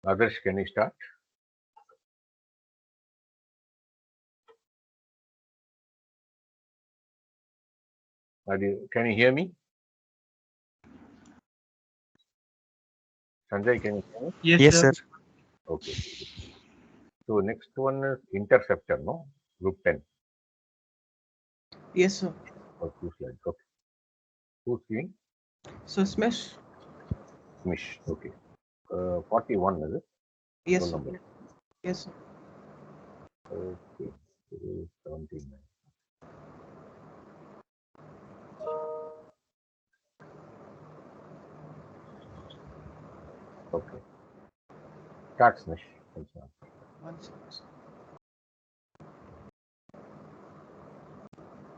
Adarsh, can you start? Can you hear me? Sanjay, can you hear me? Yes, Yes, sir. sir. Okay. So next one is interceptor, no? Group 10 Yes, sir. or two slides. Okay. Who's seeing? So Smash. Smish. Okay. 41 is it? Yes, Roll sir. number. Yes, sir. Okay. 79. Okay. Start, Smish. Thanks, ma'am. One second.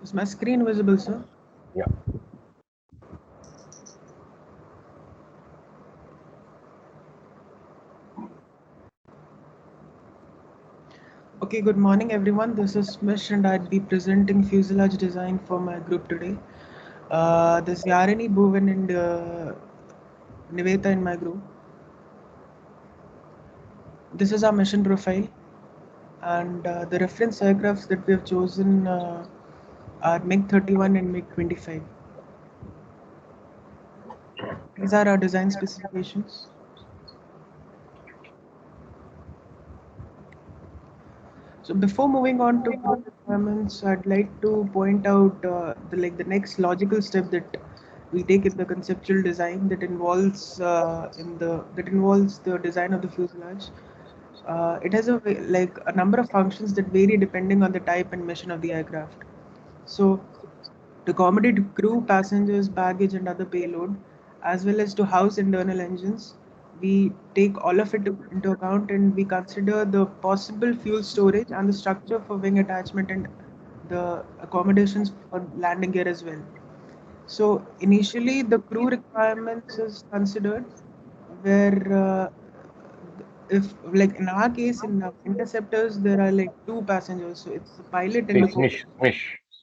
Is my screen visible, sir? Yeah. Okay, good morning, everyone. This is Smash, and I'd be presenting fuselage design for my group today. There's Yarini, Bhuvan, and Niveta in my group. This is our mission profile, and the reference aircrafts that we have chosen are MiG 31 and MiG 25. These are our design specifications. So before moving on to crew requirements, I'd like to point out the next logical step that we take in the conceptual design that involves the design of the fuselage. It has a number of functions that vary depending on the type and mission of the aircraft. So to accommodate crew, passengers, baggage, and other payload, as well as to house internal engines. We take all of it into account and we consider the possible fuel storage and the structure for wing attachment and the accommodations for landing gear as well. So initially, the crew requirements is considered where if like in our case in interceptors there are like two passengers, so it's the pilot and Hey, the co.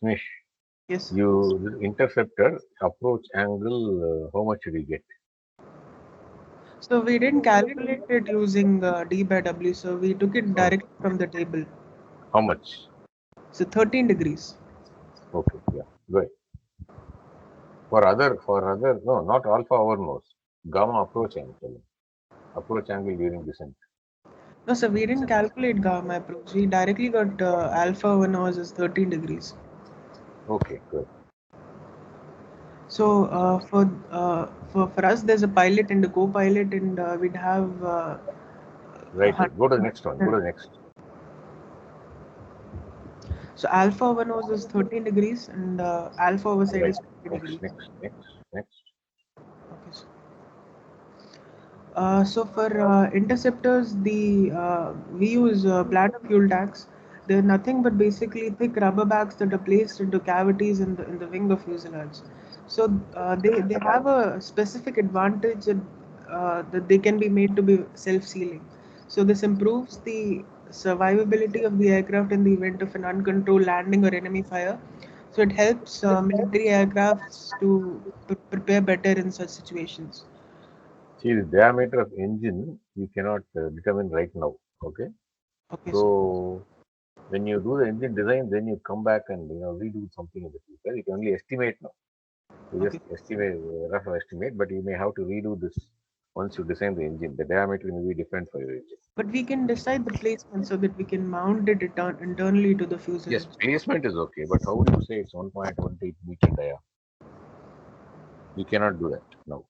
Smish. Yes. You interceptor approach angle. How much did you get? So we didn't calculate it using D by W, so we took it Oh, directly from the table. how much? So 13 degrees. Okay. Yeah. Good. No, not alpha over nose. Gamma approach angle. Approach angle during descent. No, so we didn't calculate gamma approach. We directly got alpha 1 hours is 13 degrees. Okay. Good. So for us, there's a pilot and a co-pilot, and we'd have Right. Go to the next one. Go to the next. so alpha 1 hours is 13 degrees, and alpha overside Right. is 20 degrees. Next. Okay. So for interceptors, the we use bladder fuel tanks. They're nothing but basically thick rubber bags that are placed into cavities in the wing of fuselage. So they have a specific advantage that they can be made to be self-sealing. So this improves the survivability of the aircraft in the event of an uncontrolled landing or enemy fire. So it helps military aircrafts to prepare better in such situations. See the diameter of engine you cannot determine right now. Okay. Okay, so. So when you do the engine design, then you come back and redo something in the future. You can only estimate now. You just Okay. estimate, rough estimate, but you may have to redo this once you design the engine. The diameter may be different for your engine. But we can decide the placement so that we can mount it internally to the Yes, fuselage. placement is okay, but how would you say it's 1.18 meter dia? You cannot do that now.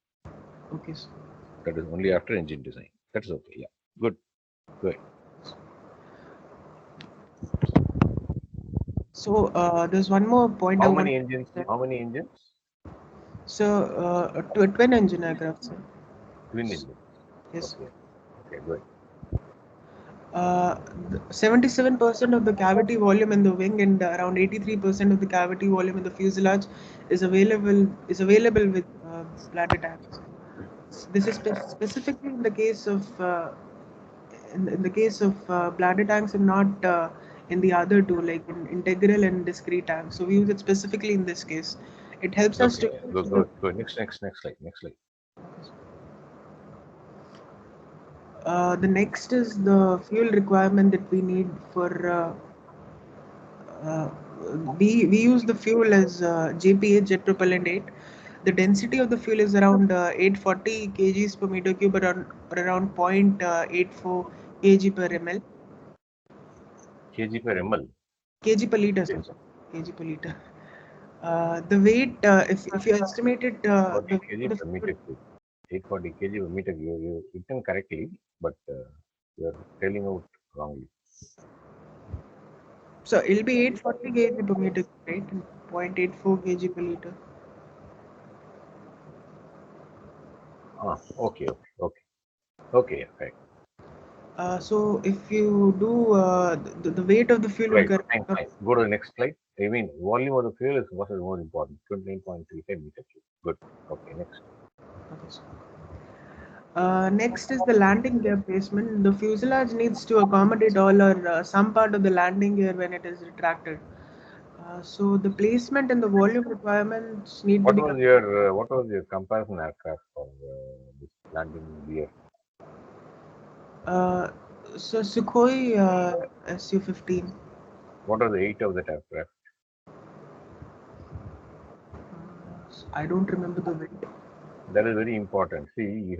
Okay. So, That is only after engine design. That's okay. Yeah. Good. Good. there's one more point I How want many to engines? say. How many engines? So, to a twin engine aircraft, sir. Twin engines. Yes. Okay. Okay. Good. 77% of the cavity volume in the wing and around 83% of the cavity volume in the fuselage is available with bladder tanks. This is specifically in the case of in the case of bladder tanks and not in the other two like in integral and discrete tanks. So we use it specifically in this case. It helps us Okay. to Go. Go. Go. Next. Next. Next slide. Next slide. The next is the fuel requirement that we need for. We use the fuel as JPA, jet propellant 8. The density of the fuel is around 840 kgs per meter cube, around 0.84 kg per ml. Kg per ml. Kg per liter, sir. Kg per liter. The weight, if you estimate it, 40 kg per meter cube. 840 kg per meter cube. You written correctly, but you are telling out wrongly. So it'll be 840 kg per meter cube, right? And 0.84 kg per liter. Okay, right. So if you do the weight of the fuel will Right, correct. fine. Go to the next slide. I mean, volume of the fuel is what is more important. 29.35 meter cube. Good. Okay, next. Okay, so, next is the landing gear placement. The fuselage needs to accommodate all or some part of the landing gear when it is retracted. So the placement and the volume requirements need to be. What was your comparison aircraft for this landing gear? So Sukhoi Su-15. What was the weight of that aircraft? I don't remember the weight. That is very important. See, you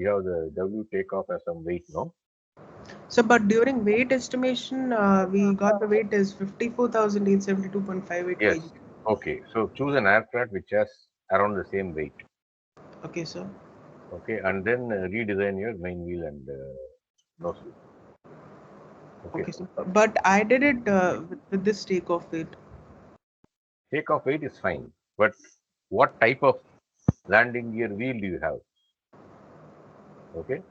have the W takeoff as some weight, no? So, but during weight estimation, we got the weight as 54,872.58 Yes. kg. Okay. So choose an aircraft which has around the same weight. Okay, sir. Okay, and then redesign your main wheel and nose wheel. Okay, sir. But I did it with this takeoff weight. Takeoff weight is fine, but what type of landing gear wheel do you have? Okay.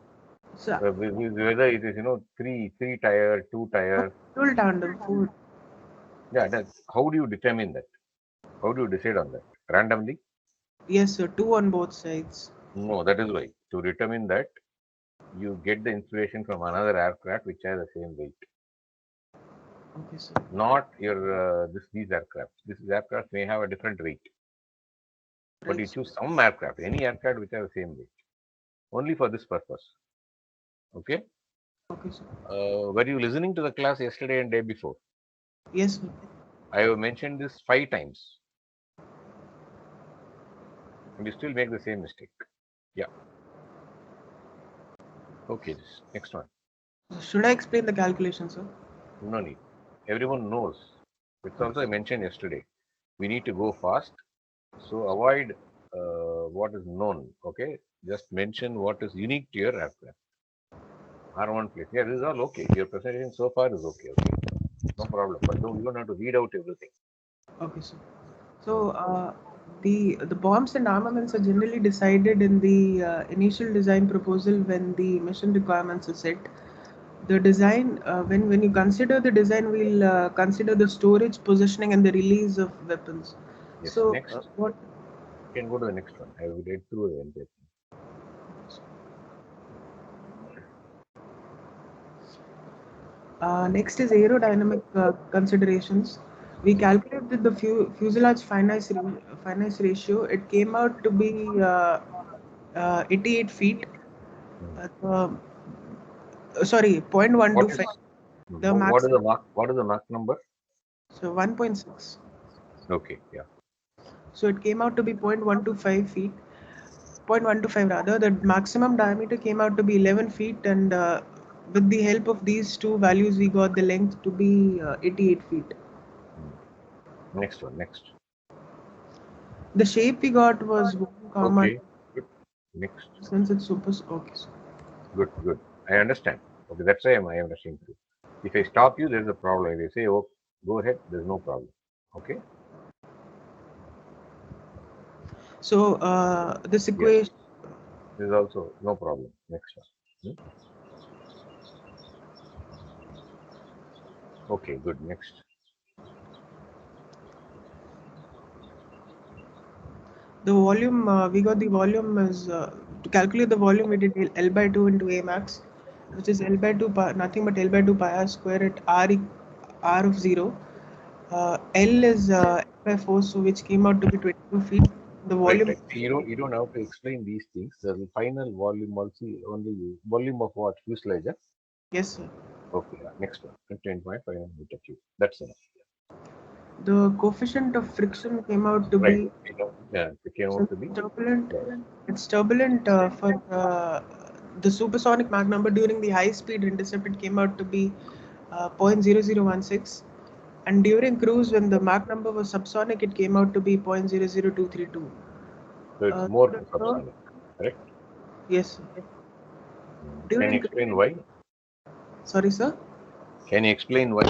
So, Whether it is three tire, two tire. full tandem, full. Yeah, how do you determine that? How do you decide on that? Randomly? Yes, sir. Two on both sides. No, that is why. To determine that, you get the inspiration from another aircraft which has the same weight. Okay, sir. Not your these aircraft. This aircraft may have a different weight. But you choose some aircraft, any aircraft which has the same weight. Only for this purpose. Okay? Okay, sir. Were you listening to the class yesterday and day before? Yes, sir. I have mentioned this 5 times. And you still make the same mistake. Yeah. Okay, next one. Should I explain the calculation, sir? No need. Everyone knows. It's also I mentioned yesterday. We need to go fast. So avoid what is known. Okay. Just mention what is unique to your aircraft. R1 place. Yeah, this is all okay. Your presentation so far is okay. Okay. No problem. But you don't have to read out everything. Okay, sir. So the bombs and armaments are generally decided in the initial design proposal when the mission requirements are set. The design, when you consider the design, we'll consider the storage, positioning, and the release of weapons. Yes. So Next. what? You can go to the next one. I will read through the entire thing. Next is aerodynamic considerations. We calculated the fuselage finesse ratio. It came out to be 88 feet. Sorry, 0.125. What is the Mach? What is the Mach number? So 1.6. Okay, yeah. So it came out to be 0.125 feet. 0.125 rather. The maximum diameter came out to be 11 feet, and with the help of these two values, we got the length to be 88 feet. Next one. Next. The shape we got was 1, okay. Good. Next. Since it's super. Okay. So. Good. I understand. Okay, that's why I am rushing through. If I stop you, there's a problem. If I say, "Oh, go ahead," there's no problem. Okay. So this equation. Yes. There's also no problem. Next one. Okay. Good. Next. The volume we got the volume is to calculate the volume we did L by 2 into A max, which is L by 2 nothing but L by 2 pi r square at r of 0. L is L by 4, so which came out to be 22 feet. the Right, volume. right. You don't have to explain these things. The final volume also only volume of what fuselage. Huh? Yes, sir. Okay, next one. 10.5 meter cube. That's enough. The coefficient of friction came out to Right. be Yeah, it came so out to be. turbulent. Yeah. It's turbulent for the supersonic Mach number during the high speed intercept. It came out to be 0.0016, and during cruise when the Mach number was subsonic, it came out to be 0.00232. So it's Uh, more the than term- subsonic. Correct. yes, sir. Can you During explain why? sorry, sir, Can you explain why?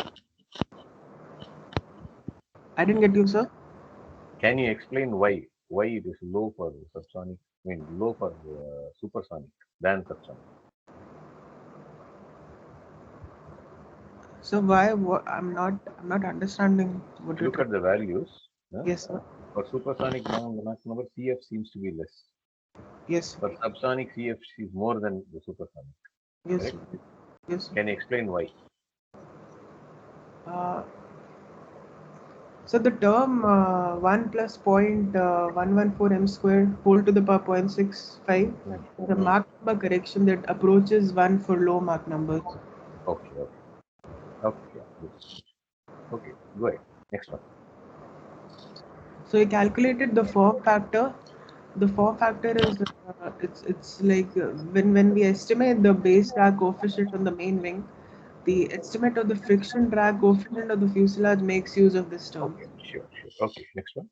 I didn't get you, sir. Can you explain why? Why it is low for subsonic? I mean, low for supersonic than subsonic. So why? I'm not understanding what you're Look at trying. the values. Huh? Yes, sir. For supersonic, the Mach number CF seems to be less. Yes, For subsonic, CF is more than the supersonic. yes, Correct? sir. Yes, sir. Can you explain why? Uh, so the term 1 plus 0.114 m squared whole to the power 0.65 is a Mach number correction that approaches 1 for low Mach numbers. Okay, okay, okay, yeah, good. Okay, go ahead. Next one. So he calculated the form factor. The form factor is it's like when we estimate the base drag coefficient on the main wing, the estimate of the friction drag coefficient of the fuselage makes use of this term. Okay, sure, sure. Okay, next one.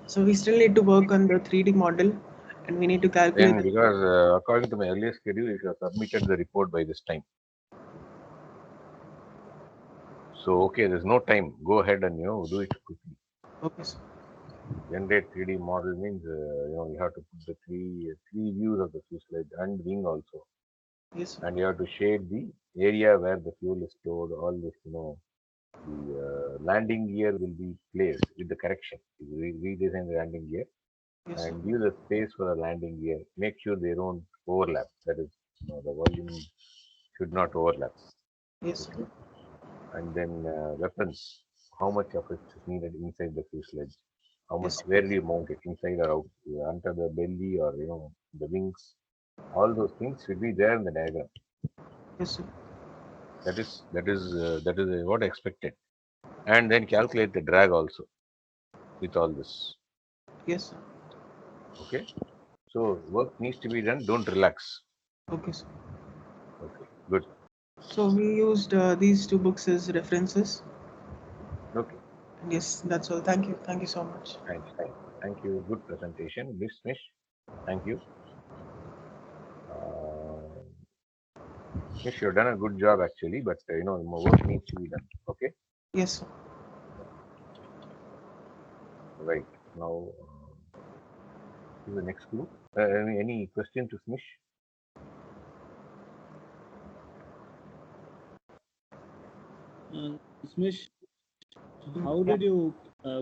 So we still need to work on the 3D model, and we need to calculate Then, the because according to my earlier schedule, you have submitted the report by this time. So, okay, there's no time. Go ahead and do it quickly. okay, sir. Generate 3D model means you have to put the three views of the fuselage and wing also, Yes, sir. and you have to shade the area where the fuel is stored. All this, the landing gear will be placed with the correction. You redesign the landing gear Yes, sir. and give the space for the landing gear. Make sure they don't overlap. That is, the volume should not overlap. Yes, sir. Okay. And then weapons. How much of it is needed inside the fuselage? How much? Yes, sir. Where do you mount it? Inside or out? Under the belly or the wings? All those things should be there in the diagram. Yes, sir. That is what expected. And then calculate the drag also with all this. Yes, sir. Okay. So work needs to be done. Don't relax. Okay, sir. Okay. Good. So we used these two books as references. Okay. Yes, that's all. Thank you. Thank you so much. Thanks. Thank you. Good presentation. Mish. Thank you. Mish, you've done a good job actually, but more work needs to be done. Okay. Yes, sir. Right. Now, to the next group. Any question to Smish? Smish, how did you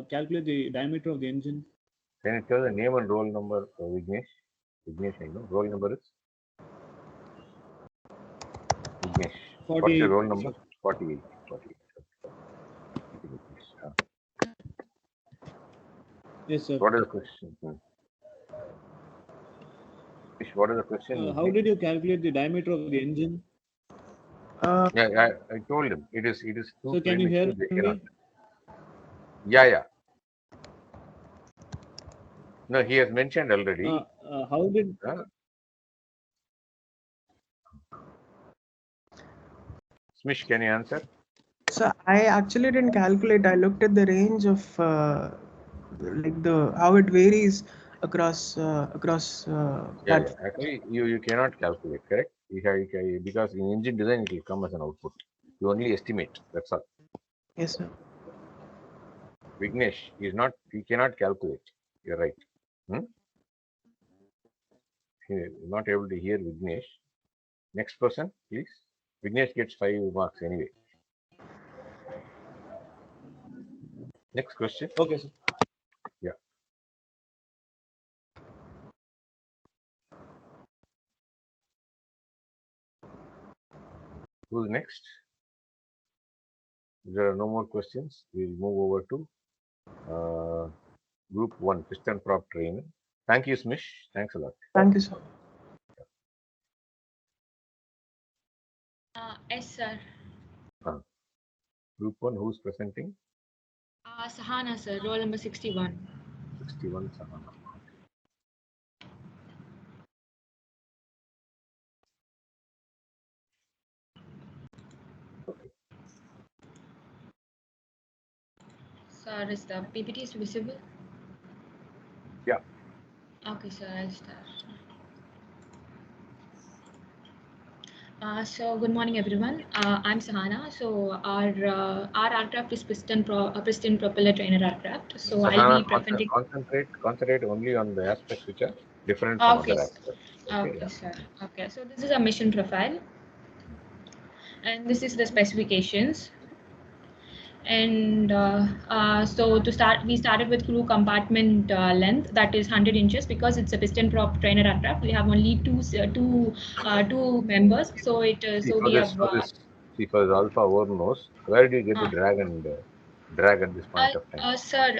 calculate the diameter of the engine? Can you tell the name and roll number, Vignesh? Vignesh, I know. Roll number is Vignesh. What's your 48. roll number? 48. 48. Yes, sir. What is the question? Vish, what is the question? How did you calculate the diameter of the engine? Yeah, I told him it is too So can you premature. hear They cannot. me? Yeah. No, he has mentioned already. How did Smish, can you answer? So I actually didn't calculate. I looked at the range of like the how it varies across Yeah. platforms. Actually, you cannot calculate, correct? Because in engine design it will come as an output. You only estimate. That's all. Yes, sir. Vignesh is not. He cannot calculate. You're right. Hmm? Not able to hear Vignesh. Next person, please. Vignesh gets 5 marks anyway. Next question. Okay, sir. Yeah. Who's next? If there are no more questions, we'll move over to Group 1, piston prop trainer. Thank you, Smish. Thanks a lot. Thank you, sir. Yes, sir. Group 1, who's presenting? Sahana, sir. Roll number 61. 61, Sahana. Okay. Sir, is the PPT is visible? Yeah. Okay, sir. I'll start. So good morning, everyone. I'm Sahana. So our aircraft is piston propeller trainer aircraft. So I'll Sahana, be presenting. concentrate only on the aspects which are different from Okay, other sir. aspects. Okay, Yeah. sir. Okay, so this is a mission profile, and this is the specifications. And so to start, we started with crew compartment length, that is 100 inches, because it's a piston prop trainer aircraft. We have only two members, so See, we have. for this alpha over nose, where do you get the drag at this point of time? Sir,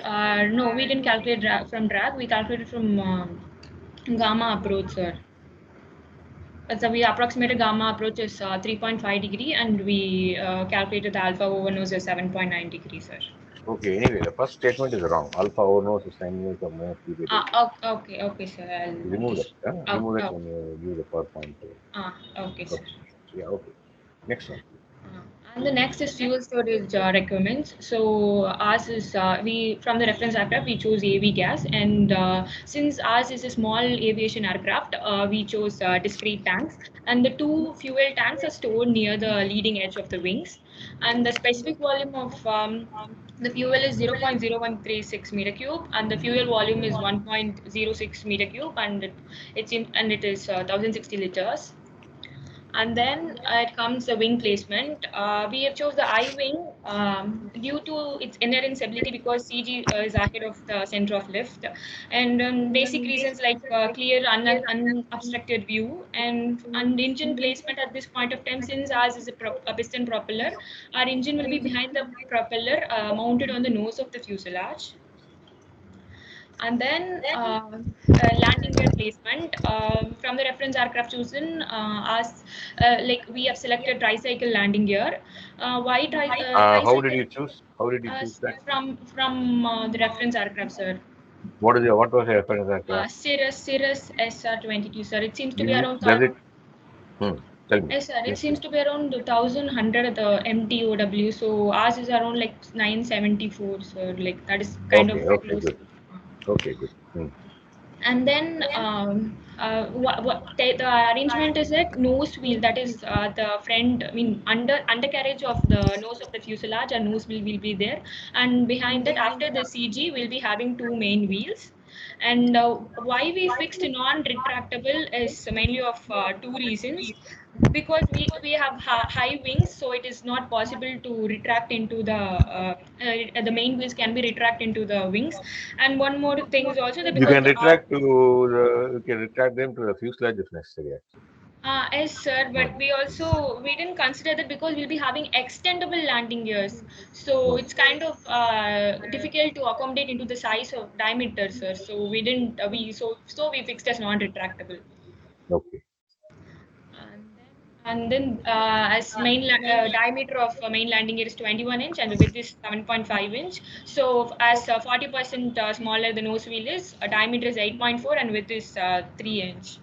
no, we didn't calculate from drag. We calculated from gamma approach, sir. So we approximated gamma approach is 3.5 degree, and we calculated the alpha over nose as 7.9 degrees, sir. Okay, anyway, the first statement is wrong. Alpha over nose is 9 units of minus 3 by delta. Okay, sir. Remove that. Remove that Oh, when you give the PowerPoint. okay, sir. Okay. Yeah, okay. Next one. And the next is fuel storage requirements. So ours is we from the reference aircraft we chose AV gas, and since ours is a small aviation aircraft, we chose discrete tanks, and the two fuel tanks are stored near the leading edge of the wings, and the specific volume of the fuel is 0.0136 meter cube, and the fuel volume is 1.06 meter cube, and it is 1060 liters. And then it comes the wing placement. We have chose the I wing due to its inherent stability, because CG is ahead of the center of lift, and basic reasons like clear unobstructed view, and engine placement at this point of time. Since ours is a piston propeller, our engine will be behind the propeller, mounted on the nose of the fuselage. And then landing gear placement from the reference aircraft chosen, as like we have selected tricycle landing gear. Why How did tricycle? you choose? How did you choose that? From the reference aircraft, sir. What was your reference aircraft? Cirrus SR-22, sir. It seems to be around. Does it? Tell me. Yes, sir. It Yes, seems please. to be around 1,100 at the MTOW. So ours is around like 974, sir. Like that is kind of Okay, close. good. Okay, good. And then the arrangement is like nose wheel, that is the front, I mean undercarriage of the nose of the fuselage, and nose wheel will be there, and behind that, after the CG, we'll be having two main wheels. And why we fixed non-retractable is mainly of two reasons, because we have high wings, so it is not possible to retract into the main wheels can be retract into the wings. And one more thing is also that You because can retract them to the fuselage if necessary. Actually. yes, sir, but we didn't consider that, because we'll be having extendable landing gears. So it's kind of difficult to accommodate into the size of diameter, sir. So we didn't we fixed as non-retractable. Okay. And then as diameter of main landing gear is 21 inch, and the width is 7.5 inch. So as 40% smaller the nose wheel is, diameter is 8.4, and width is 3 inch.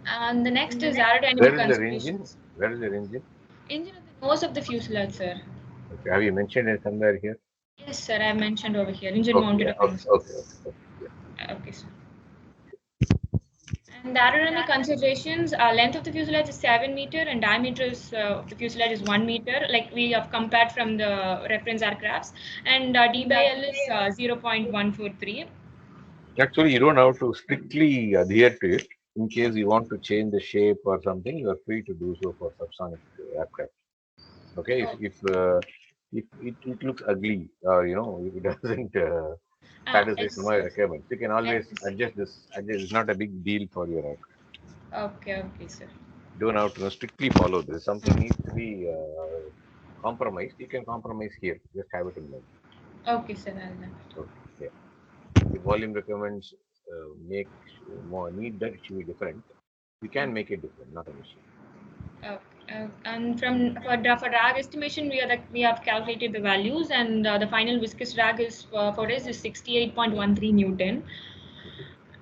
And the next is Where aerodynamic is their engine? considerations. Where is their engine? Engine at the nose of the fuselage, sir. Okay. Have you mentioned it somewhere here? Yes, sir, I mentioned over here. Engine Okay. mounted Yeah. on the nose. Okay. Okay, sir. And the aerodynamic considerations, length of the fuselage is 7 meter, and diameter is, of the fuselage is 1 meter, like we have compared from the reference aircrafts. And D by L is 0.143. Actually, you don't have to strictly adhere to it. In case you want to change the shape or something, you are free to do so for subsonic aircraft. Okay. If it looks ugly, or if it doesn't satisfy Yes, some of your sir. requirements, you can always Yes. adjust this. It's not a big deal for your aircraft. Okay, sir. You don't have to strictly follow this. Something needs to be compromised. You can compromise here. Just have it in mind. Okay, sir. I'll do. Okay. Yeah. The volume requirements make more need that it should be different. We can make it different, not an issue. And for drag estimation, we have calculated the values, and the final viscous drag is for this is 68.13 Newton,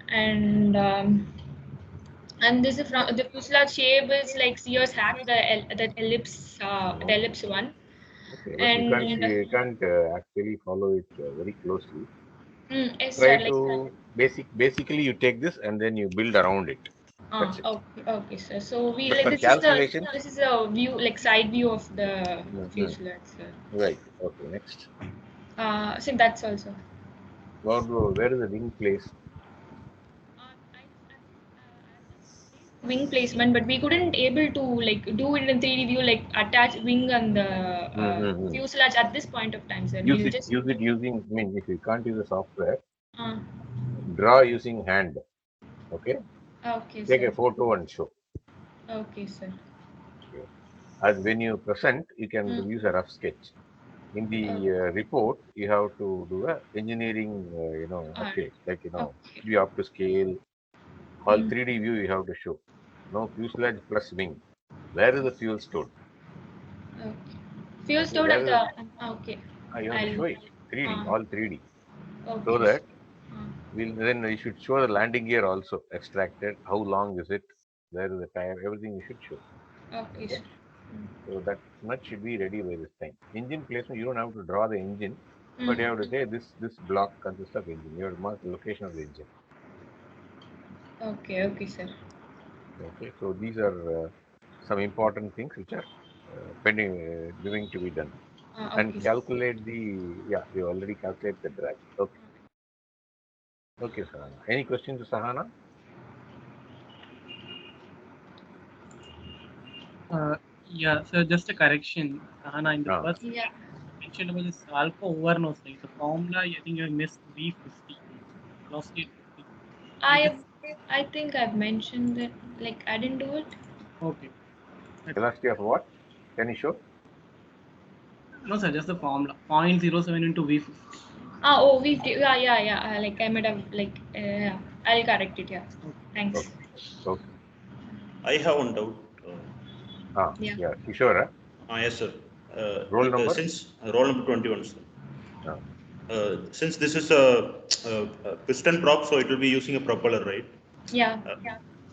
and this is from the fuselage shape is like Sears hack the ellipse one, Okay, but and you can't actually follow it very closely. yes Try sir, like to basically you take this and then you build around it. That's it. okay sir. So we But like for calculations, this is a view like side view of the Mhm. fuselage, sir. Right. Okay. Next, So that's also. where is the wing placed? Wing placement, but we couldn't able to like do it in 3D view, like attach wing and the Mm-hmm. fuselage at this point of time, sir. We'll just Use it using. I mean, if you can't use the software, uh, draw using hand. Okay. okay, Take a sir. photo and show. Okay, sir. Okay. As when you present, you can Mm. use a rough sketch. In the report, you have to do a engineering, Alright. update. Like Okay. be up to scale. All Mm. 3D view you have to show. No fuselage plus wing. Where is the fuel stored? Okay. Fuel Okay. stored Where at is the okay. you have to I'll show it 3D, uh, all 3D, so okay. that Uh, then you should show the landing gear also extracted. How long is it? Where is the tire? Everything you should show. okay, Okay. sir. Mm. So that much should be ready by this time. Engine placement, you don't have to draw the engine, but you Mm. have to say this block consists of engine. You have to mark the location of the engine. Okay, okay, sir. Okay. So these are some important things which are pending, going to be done. And Okay, sir. calculate you already calculate the drag. Okay. Okay, Sahana. Any questions, Sahana? Uh, yeah, so just a correction, Hannah, in the Ah, first Yeah. mentioned about this alpha overnose, like the formula, I think you missed V50, velocity. Can you just, I think I've mentioned that. Like I didn't do it. okay. That's, velocity of what? Can you show? no, sir, just the formula, 0.07 into V50. Oh, we yeah. Like I might have like yeah. I'll correct it. Yeah. Okay. Thanks. Okay. Okay. I have one doubt. Yeah. Yeah. Kishore, Yes, sir. roll number? Since roll number 21, sir. Ah. Since this is a piston prop, so it will be using a propeller, right? Yeah.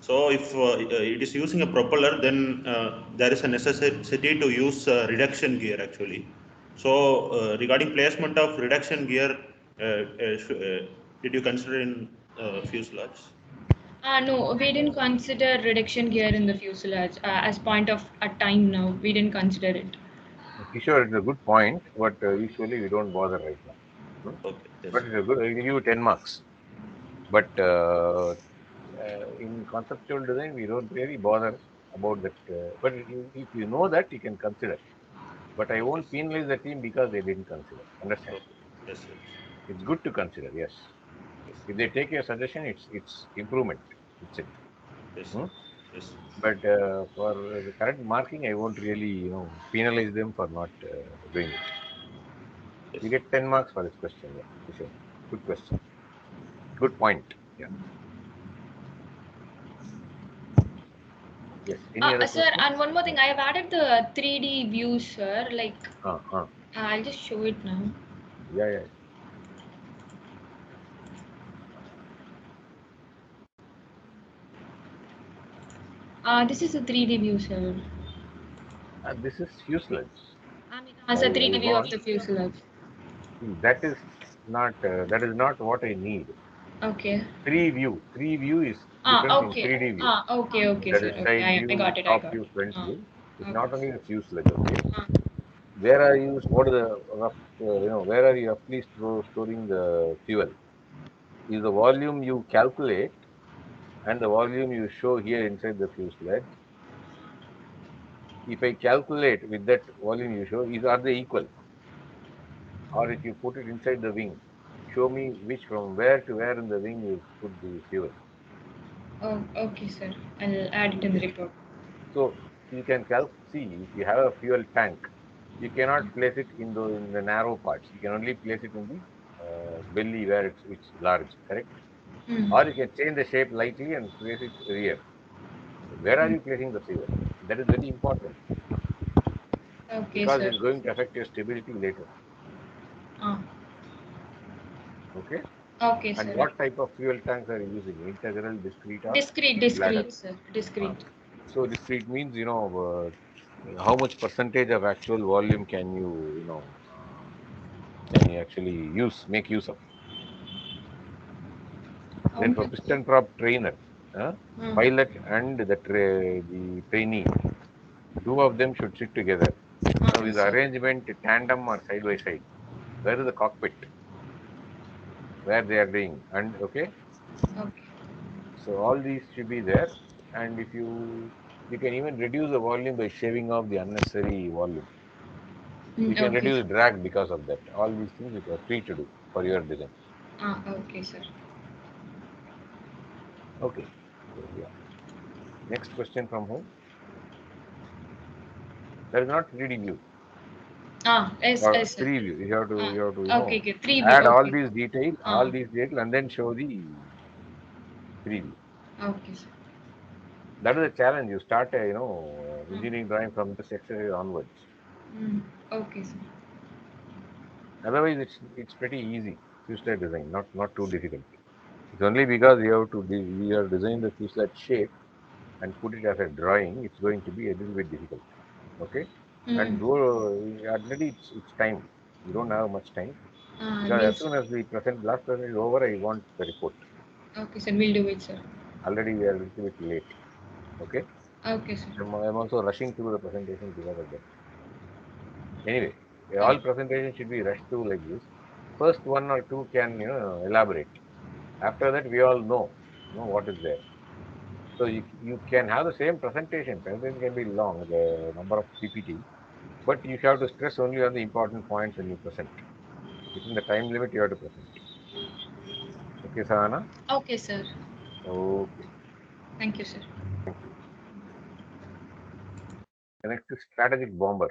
So if it is using a propeller, then there is a necessity to use reduction gear actually. So regarding placement of reduction gear, did you consider in fuselage? No, we didn't consider reduction gear in the fuselage as point of a time now. We didn't consider it. Kishore, it's a good point, but usually we don't bother right now. Hmm? Okay, yes, But sir. it's a good. I will give you 10 marks. But in conceptual design, we don't really bother about that. But if you know that, you can consider. But I won't Yes. penalize the team because they didn't consider. Understand? Okay. Yes, sir. It's good to consider. Yes. Yes. If they take your suggestion, it's improvement. It's it. Yes, sir. Hmm? Yes. But for the correct marking, I won't really penalize them for not doing it. Yes. You get 10 marks for this question. Yeah, for sure. Good question. Good point. Yeah. Yes. Any other Sir, questions? and one more thing, I have added the 3D view, sir. Like Uh, uh, I'll just show it now. yeah, yeah. This is a 3D view, sir. This is useless. I mean, as a 3D I view of want the fuselage. that is not what I need. Okay. Three view is different from Okay. 3D view. Okay, That sir. is Okay, side I view, got it. I top got it. view, front Uh, view. It's not okay. only the fuselage. Okay. Uh, Where are you? What is the rough? Where are you roughly storing the fuel? Is the volume you calculate and the volume you show here inside the fuselage? If I calculate with that volume you show, are they equal? Or if you put it inside the wing, show me which from where to where in the wing you put the fuel. oh, okay, sir. I'll add it in the Okay. report. So you can see if you have a fuel tank, you cannot place it in the narrow parts. You can only place it in the belly where it's large, correct? Or you can change the shape lightly and place it rear. Where are you placing the receiver? That is very important Okay, because sir. it's going to affect your stability later. Ah, Okay. okay, And sir. what type of fuel tanks are you using? Integral, discrete, or bladder? Discrete, sir. Ah, Discrete. so discrete means how much percentage of actual volume can you actually make use of? Then for Okay. piston prop trainer, Hmm. pilot and the trainee, two of them should sit together. Now, Yes, is the sir. arrangement tandem or side by side? Where is the cockpit? Where they are doing? And okay, Okay. so all these should be there. And if you can even reduce the volume by shaving off the unnecessary volume. You can Okay, reduce sir. drag because of that. All these things you are free to do for your design. Ah, okay, sir. Okay. So, yeah. Next question from whom? There is not 3D view Ah, yes, or yes, sir. 3 view. Ah, You have to okay, okay. 3B. add Okay. all Ah, these details, and then show the 3D. okay, sir. That is a challenge. You start Ah, engineering drawing from this exercise onwards. okay, sir. Otherwise, it's pretty easy. Fuselage design, not too difficult. It's only because you have designed the fuselage shape and put it as a drawing. It's going to be a little bit difficult. Okay, and go already it's time. You don't have much time Ah, because as we'll. soon as the last present is over, I want the report. Okay, sir. We'll do it, sir. Already we are a little bit late. Okay, Okay, sir. I'm also rushing through the presentation because of that. Anyway, Oh, all presentations should be rushed through like this. First one or two can elaborate. After that, we all know what is there. So you can have the same presentation. Presentation can be long, the number of PPT, but you have to stress only on the important points when you present. Within the time limit, you have to present. Okay, Sahana? okay, sir. Okay, Thank you, sir. thank you. The next is strategic bomber.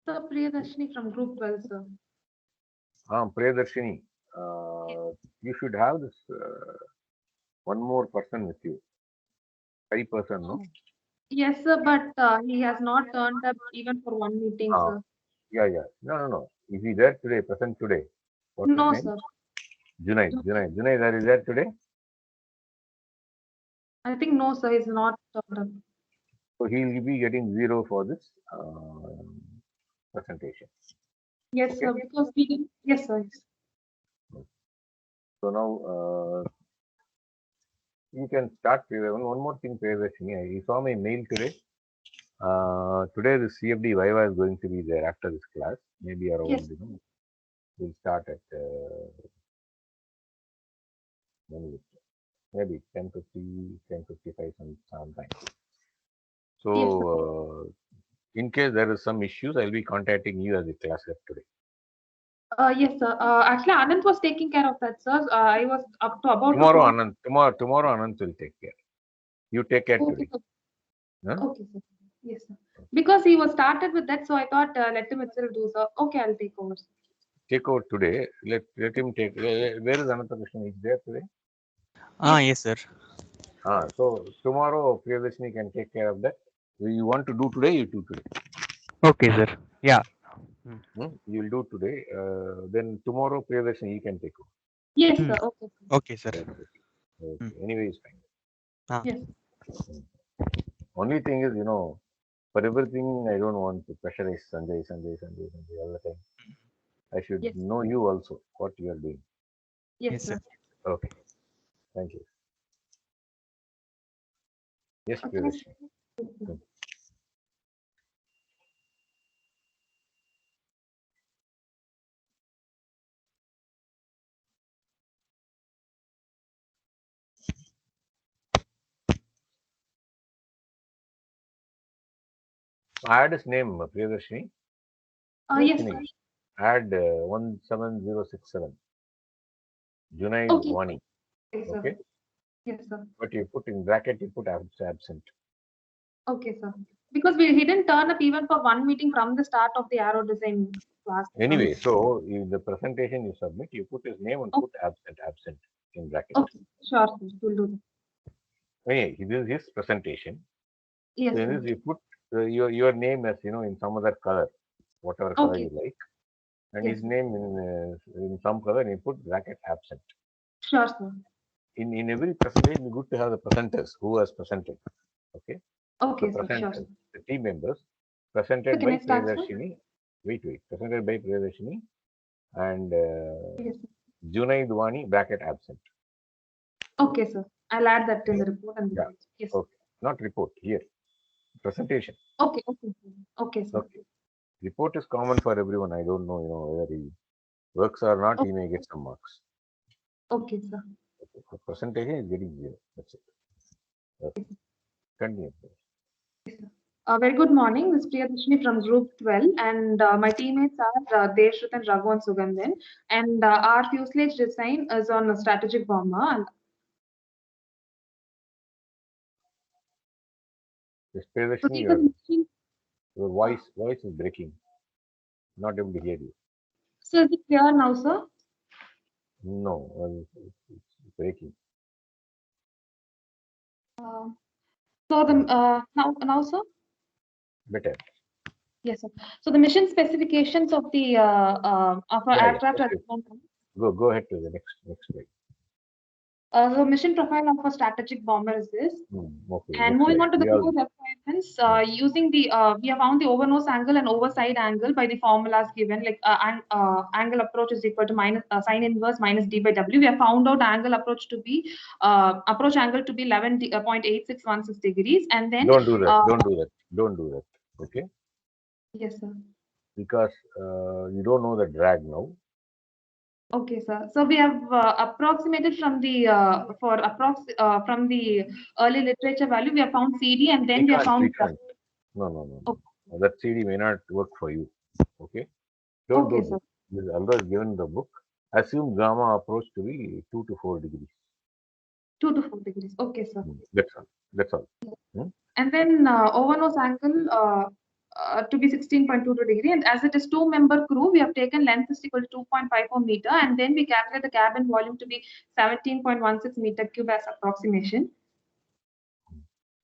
Sir, Priyadarshini from Group 12, sir. Priyadarshini, you should have this one more person with you. 5 person, no? Yes, sir, but he has not turned up even for one meeting, Ah, sir. yeah. No. Is he there today, present today? What's his No, name? sir. Junaid, are you there today? I think no, sir, he's not turned up. So he'll be getting 0 for this presentation. Yes, Okay. sir, because we didn't. Yes, sir. Yes. So now you can start. One more thing, Priyadashini. You saw my mail today. Today the CFD Viva is going to be there after this class. Maybe Yes. around, we'll start at maybe 10:50, 10:55 sometime. So Yes, sir. in case there is some issues, I'll be contacting you as a class rep today. Yes, sir. Actually, Anand was taking care of that, sir. I was about Tomorrow, to. Anand. Tomorrow, Anand will take care. You take care Okay, today. sir. Huh? Okay, sir. Yes, sir. Because he was started with that, so I thought let him itself do, sir. Okay, I'll take over, sir. Take over today. Let him take. Where is Anantha Krishnan? Is there today? Yes, sir. So tomorrow Priyadashini can take care of that. You want to do today, you do today. Okay, sir. Yeah. You will do today. Then tomorrow Priyadashini you can take over. Yes, Hmm. sir. Okay, sir. Okay, sir. Okay. Anyway, it's fine. Ah. Yes. Only thing is, for everything I don't want to pressurize Sanjay all the time. I should Yes. know you also what you are doing. Yes, Yes, sir. sir. Okay. Thank you. Yes, Okay. Priyadashini. Yes, sir. Add his name, Priyadashini. Yes, sir. Finish. Add 17067. Junaid Okay. Wani. Okay, sir. Okay. Yes, sir. But you put in bracket, you put absent. Okay, sir. Because he didn't turn up even for one meeting from the start of the aero design class. Anyway, so in the presentation you submit, you put his name and put absent in bracket. Okay, sure, sir. We'll do that. Anyway, this is his presentation. Yes, So in sir. this you put your name as in some other color, whatever color Okay. you like, and Yes, his sir. name in some color, and you put bracket absent. Sure, sir. In every presentation, it's good to have the presenters who has presented. Okay. Okay, So sir. Sure, sir. the team members presented So can by I start, sir? Priyadarshini. Wait. Presented by Priyadarshini and Yes, sir. Junaid Wani bracket absent. Okay, sir. I'll add that in the report and Yeah. yes. Okay. Not report here. Presentation. Okay, okay, sir. Okay, sir. Okay. Report is common for everyone. I don't know, whether he works or not. He may get some marks. Okay, sir. Okay. The presentation is getting 0. That's it. Okay. Continue. Very good morning. This is Priyadarshini from Group 12, and my teammates are Deshruth and Raghu and Sugandhan. And our fuselage design is on a strategic bomber. And This so Priyadarshini, your voice is breaking. Not able to hear you. So is it clear now, sir? No, it's breaking. So the now, sir? Better. Yes, sir. So the mission specifications of the of our Yeah, aircraft okay. Go ahead to the next slide. So mission profile of a strategic bomber is this. Okay. And moving on to the fuel requirements, using the we have found the overnose angle and overside angle by the formulas given, like angle approach is equal to minus sine inverse minus d by w. We have found out angle approach to be approach angle to be 11.8616 degrees, and then don't do that. Okay. Yes, sir. Because you don't know the drag now. Okay, sir. So we have approximated from the from the early literature value. We have found CD, and then we have found. No. Okay. That CD may not work for you. Okay. Don't do this. This is always given in the book. Assume gamma approach to be 2 to 4 degrees. 2 to 4 degrees. Okay, sir. That's all. And then overnose angle to be 16.22 degree, and as it is 2-member crew, we have taken length is equal to 2.54 meter, and then we calculate the cabin volume to be 17.16 meter cube as approximation.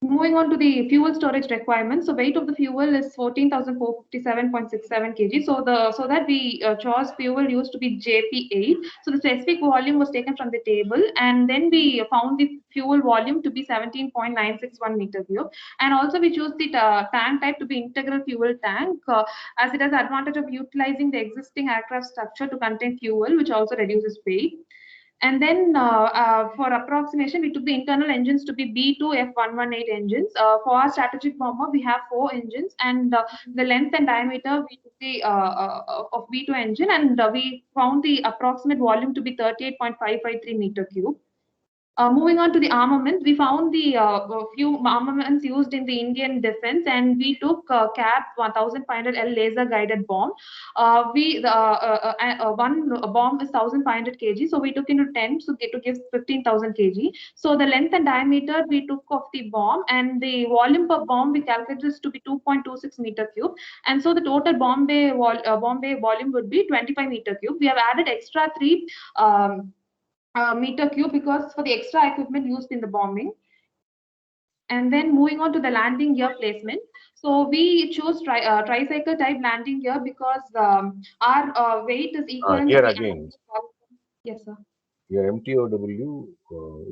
Moving on to the fuel storage requirements. So weight of the fuel is 14,457.67 kg. So that we chose fuel used to be JP8. So the specific volume was taken from the table, and then we found the fuel volume to be 17.961 meter cube. And also we choose the tank type to be integral fuel tank, as it has the advantage of utilizing the existing aircraft structure to contain fuel, which also reduces weight. And then for approximation, we took the internal engines to be B2 F118 engines. For our strategic bomber, we have 4 engines, and the length and diameter we took the of B2 engine, and we found the approximate volume to be 38.553 meter cube. Moving on to the armament, we found the few armaments used in the Indian defense, and we took CAP 1500L laser guided bomb. One bomb is 1500 kg, so we took into 10 to give 15,000 kg. So the length and diameter we took of the bomb, and the volume per bomb we calculated this to be 2.26 meter cube, and so the total bomb bay volume would be 25 meter cube. We have added extra 3 meter cube because for the extra equipment used in the bombing. And then moving on to the landing gear placement. So we chose tricycle type landing gear because our weight is equal. Here again. Yes, sir. Your MTOW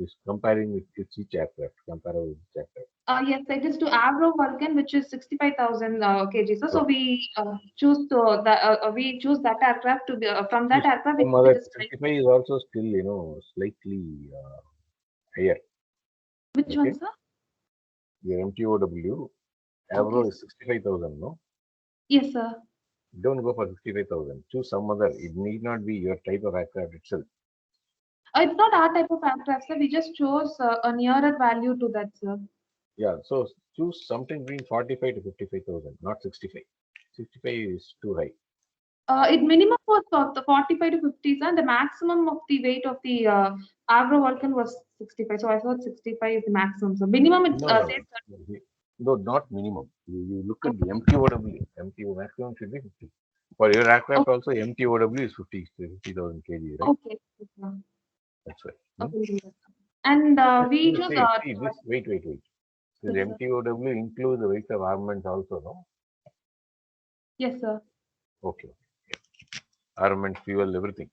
is comparing with each aircraft, comparable with each aircraft. Yes, it is to Avro Vulcan, which is 65,000 kg. So we choose that aircraft to be from that aircraft. Some other 65 is also still slightly higher. Which one, sir? Your MTOW Avro is 65,000, no? Yes, sir. Don't go for 65,000. Choose some other. It need not be your type of aircraft itself. It's not our type of aircraft, sir. We just chose a nearer value to that, sir. Yeah, so choose something between 45 to 55,000, not 65. 65 is too high. It minimum was the 45 to 50, sir. The maximum of the weight of the Avro Vulcan was 65. So I thought 65 is the maximum. So minimum it says. No, not minimum. You look at the MTOW. MTO maximum should be 50. For your aircraft also, MTOW is 50,000 kg, right? Okay. Okay. That's right. Okay. And we choose. See this. Wait. This Yes, sir. MTOW includes the weight of armaments also, no? Yes, sir. Okay. Armament, fuel, everything.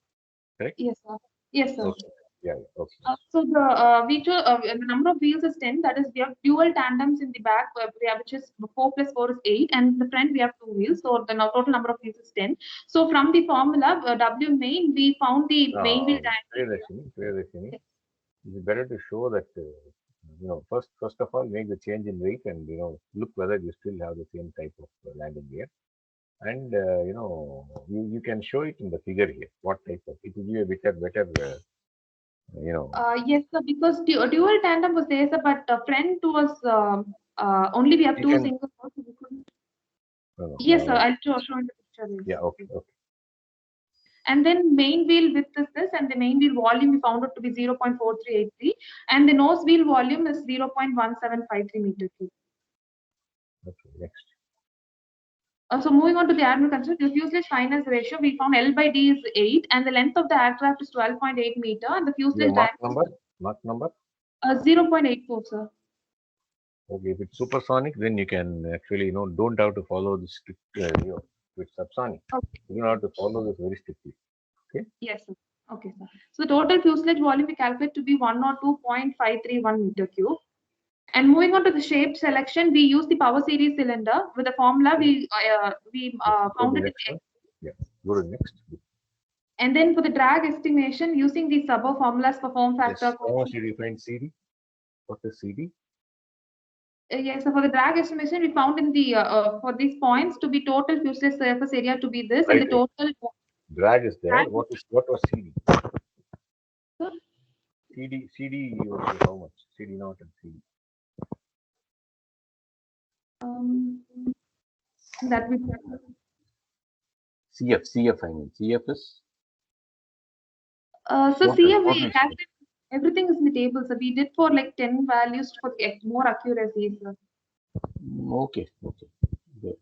Correct? Yes, sir. Yes, sir. Okay. Yeah. Okay. So the number of wheels is 10. That is, we have dual tandems in the back, which is 4 plus 4 is 8, and the front we have 2 wheels. So the total number of wheels is 10. So from the formula W main, we found the main wheel diameter. Priyadashini, it's better to show that first of all make the change in weight and look whether you still have the same type of landing gear, and you can show it in the figure here what type of it will give a better Yes, sir, because dual tandem was there, sir, but front was only we have You two can- single. So we couldn't- no, Yes, sir. no. I'll show in the picture. Yes. Yeah, okay. And then main wheel width is this, and the main wheel volume we found it to be 0.4383, and the nose wheel volume is 0.1753 meter cube. Okay, next. So moving on to the admiral construction, the fuselage fineness ratio, we found L by D is 8, and the length of the aircraft is 12.8 meter, and the Your fuselage Mach diameter number. 0.84, sir. Okay, if it's supersonic, then you can actually don't have to follow the strict if it's subsonic. Okay. You don't have to follow this very strictly. Yes, sir. Okay, sir. So the total fuselage volume we calculate to be 102.531 meter cube. And moving on to the shape selection, we use the power series cylinder with the formula we Go found to it. next one. Yeah, go to next. And then for the drag estimation, using the above formulas for form Yes. factor. How much did you find CD? What is CD? Yes, so for the drag estimation, we found in the for these points to be total fuselage surface area to be this, and the Right. total. Drag is there. Drag- What was CD? Sir? CD was how much? CD not and CD. That we. CF I mean. CF is So Total, CF, total we calculate everything is in the table. So we did for like 10 values for more accuracy, sir. okay. Good.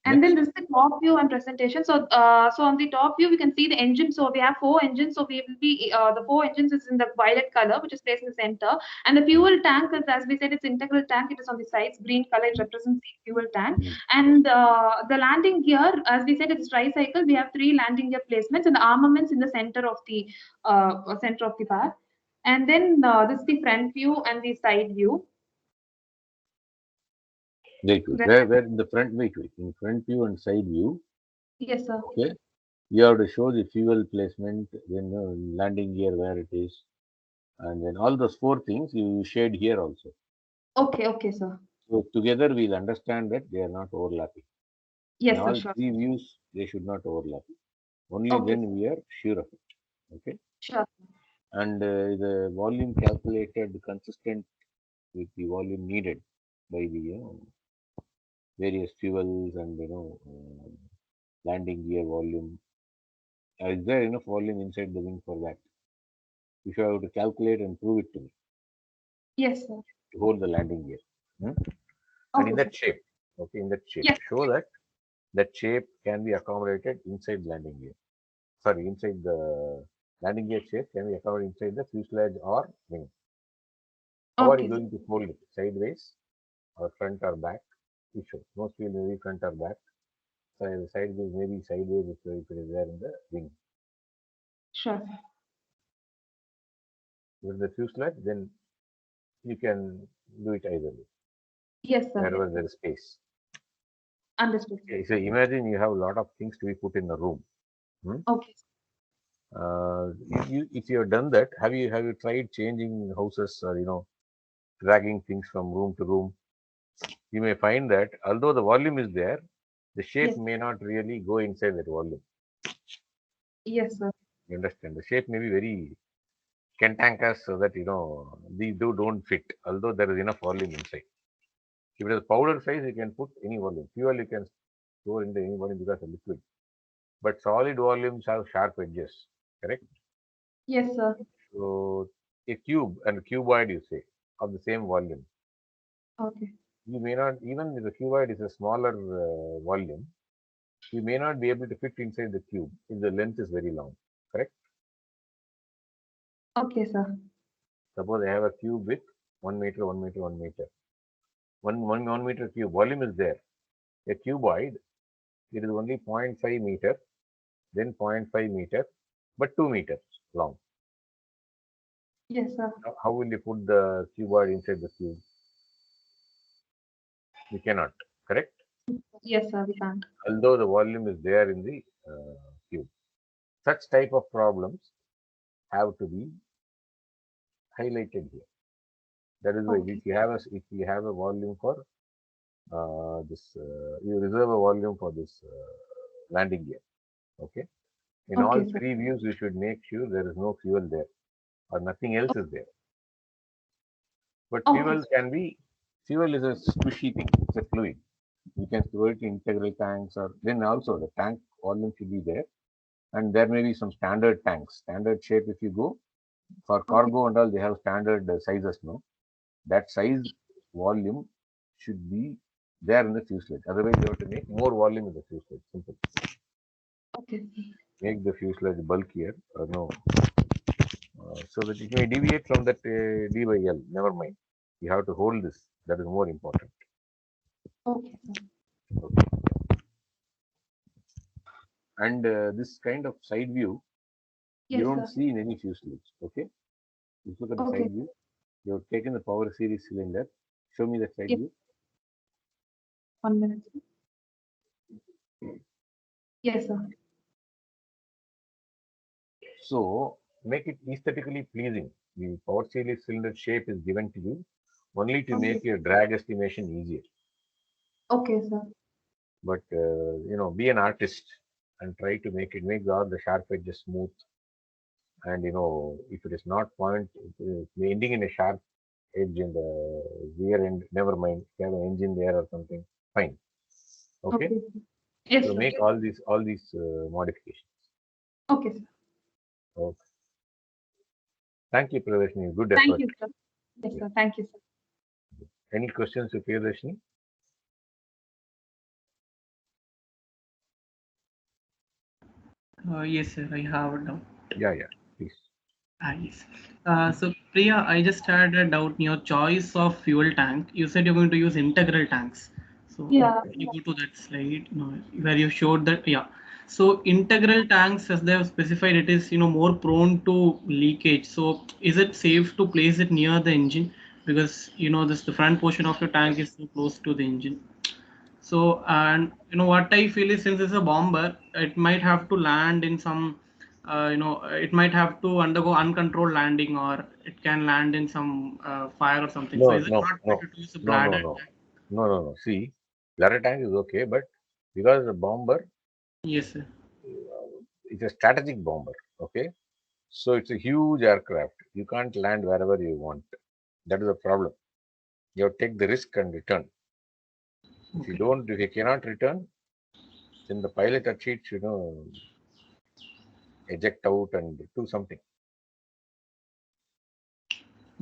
And then this is the top view and presentation. So, so on the top view, we can see the engine. So we have 4 engines. So we will be the 4 engines is in the violet color, which is placed in the center. And the fuel tank is, as we said, it's integral tank. It is on the sides. Green color, it represents the fuel tank. And the landing gear, as we said, it's tricycle. We have 3 landing gear placements and the armaments in the center of the bar. And then this is the front view and the side view. Wait. Where in the front? Wait. In front view and side view. Yes, sir. Okay. You have to show the fuel placement, then landing gear where it is, and then all those 4 things you shade here also. Okay, sir. So together we'll understand that they are not overlapping. Yes, In sir, all sure. 3 views, they should not overlap. Only Okay. then we are sure of it. Okay. Sure. And the volume calculated consistent with the volume needed by the various fuels and landing gear volume. Is there enough volume inside the wing for that? If you have to calculate and prove it to me Yes, sir. to hold the landing gear. And Okay, in that shape, Yes. show that shape can be accommodated inside landing gear. Sorry, inside the landing gear shape can be accommodated inside the fuselage or wing. How are you Okay, going to hold it? Sideways or front or back? You should. Mostly maybe front or back. So sideways maybe sideways if it is there in the wing. sure. With the fuselage, then you can do it either way, Yes, sir. wherever there is space. Understood. Okay, so imagine you have a lot of things to be put in a room. Okay. If you have done that, have you tried changing houses or dragging things from room to room? You may find that although the volume is there, the shape Yes. may not really go inside that volume. Yes, sir. You understand? The shape may be very cantankerous so that these don't fit, although there is enough volume inside. If it is powder size, you can put any volume. Fuel you can store into any volume because of liquid. But solid volumes have sharp edges, correct? Yes, sir. So a cube and a cuboid, you say, of the same volume. Okay. You may not, even if the cuboid is a smaller volume, you may not be able to fit inside the cube if the length is very long, correct? Okay, sir. Suppose I have a cube with 1 meter, 1 meter, 1 meter. One meter cube, volume is there. A cuboid, it is only 0.5 meter, then 0.5 meter, but 2 meters long. Yes, sir. How will you put the cuboid inside the cube? You cannot, correct? Yes, sir. We can't. Although the volume is there in the cube. Such type of problems have to be highlighted here. That is why Okay. if you have a volume for you reserve a volume for this landing gear. Okay. In all Okay, sir. three views, you should make sure there is no fuel there or nothing else is there. But Okay. fuel is a squishy thing. It's a fluid. You can store it in integral tanks, or then also the tank volume should be there. And there may be some standard tanks, standard shape. If you go for cargo and all, they have standard sizes. No, that size volume should be there in the fuselage. Otherwise, you have to make more volume in the fuselage. Simple. Okay. Make the fuselage bulkier. So that it may deviate from that D by L. Never mind. You have to hold this. That is more important. Okay, sir. Okay. And this kind of side view, you Yes, don't sir. see in any fuselage. Okay. If you look at the Okay. side view, you have taken the power series cylinder. Show me the side Yes. view. 1 minute, sir. Yes, sir. So make it aesthetically pleasing. The power series cylinder shape is given to you only to make your drag estimation easier. Okay, sir. But be an artist and try to make all the sharp edges smooth. And if it is not ending in a sharp edge in the rear end, never mind. If you have an engine there or something, fine. Okay. Okay. Yes, So sir. make all these modifications. Okay, sir. Okay. Thank you, Priyadarshini. Good Thank effort. you, sir. Yes, sir. Thank you, sir. Any questions to Priyadarshini? Yes, sir, I have a doubt. Yeah, please. Yes. So, Priya, I just had a doubt in your choice of fuel tank. You said you're going to use integral tanks. So, Yeah. can you go to that slide, where you showed that? Yeah. So, integral tanks, as they have specified, it is, more prone to leakage. So, is it safe to place it near the engine? Because, the front portion of your tank is so close to the engine. So, and what I feel is, since it's a bomber, it might have to land in some, it might have to undergo uncontrolled landing, or it can land in some fire or something. So, No, is it no, not no, better to use a no, no, bladder no, tank? no. See, bladder tank is okay, but because the bomber, Yes, sir. it's a strategic bomber. Okay, so it's a huge aircraft. You can't land wherever you want. That is the problem. You have to take the risk and return. If you cannot return, then the pilot at sheet, eject out and do something.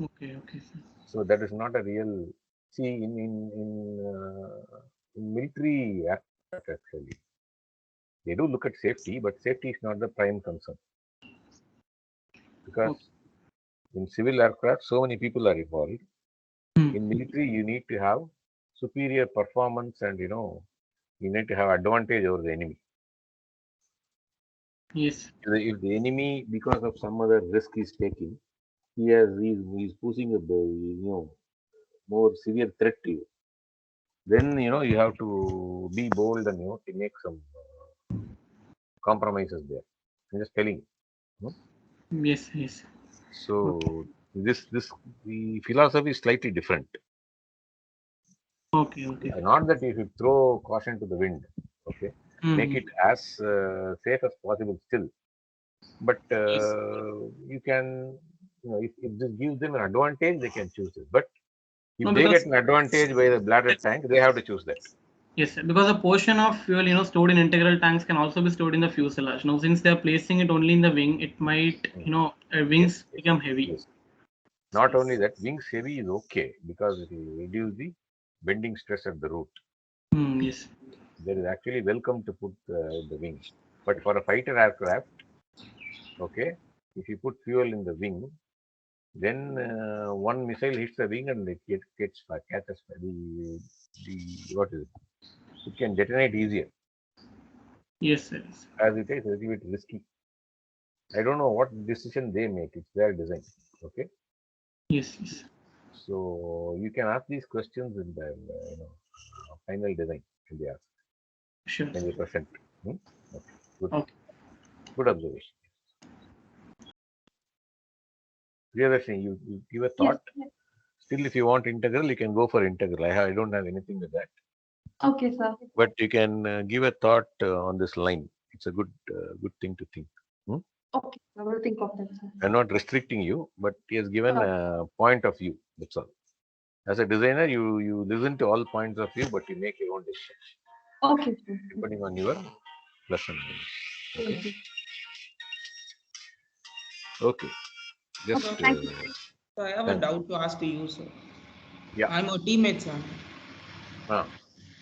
Okay, sir. So that is not a real. See, in military aircraft, actually, they do look at safety, but safety is not the prime concern. Because in civil aircraft, so many people are involved. In military, you need to have superior performance, and you need to have advantage over the enemy. Yes. If the enemy, because of some other risk he's taking, he's posing a more severe threat to you. Then you have to be bold and to make some compromises there. I'm just telling you. Yes. So the philosophy is slightly different. Okay. Not that you should throw caution to the wind. Okay, make it as safe as possible still. But you can, if this gives them an advantage, they can choose it. But if they get an advantage by the bladder tank, they have to choose that. Yes, because a portion of fuel, stored in integral tanks can also be stored in the fuselage. Now, since they are placing it only in the wing, it might, wings become heavy. Yes. Not only that, wings heavy is okay because it will reduce the bending stress at the root. Yes. There is actually welcome to put the wing. But for a fighter aircraft, okay, if you put fuel in the wing, then one missile hits the wing and it catches the what is it? It can detonate easier. Yes, sir. As it is a little bit risky. I don't know what decision they make. It's their design. Okay. Yes, yes. So you can ask these questions in the final design can be asked. Sure. Can be present. Okay. Good. Okay. Good observation. Priyadarshini, you give a thought. Yes. Still, if you want integral, you can go for integral. I don't have anything with that. Okay, sir. But you can give a thought on this line. It's a good thing to think. Okay, I will think of that, sir. I'm not restricting you, but he has given a point of view. That's all. As a designer, you listen to all points of view, but you make your own decision Okay, sir. depending on your plus and minus. Okay. Okay. Okay. Just Okay, thank you. So I have a thank you. doubt to ask to you, sir. Yeah. I'm a teammate, sir.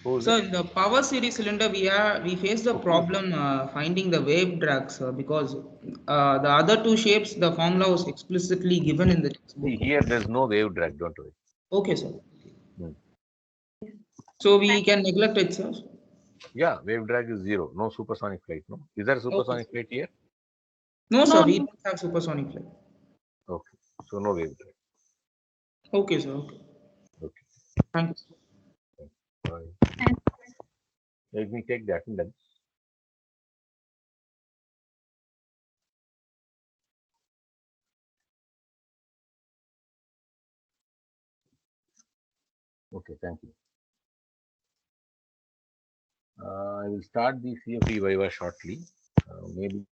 Who is So it? in the power series cylinder, we face the problem finding the wave drag, sir, because the other two shapes, the formula was explicitly given in the textbook. See, here there's no wave drag. Don't worry. Okay, sir. Hmm. So we can neglect it, sir. Yeah, wave drag is 0. No supersonic flight. No. Is there a supersonic flight here? No, sir. No, We no. don't have supersonic flight. Okay. So no wave drag. Okay, sir. Okay. Okay. Thank you. Bye. And Let me take the attendance. Okay, thank you. I will start the CFD Viva shortly. Maybe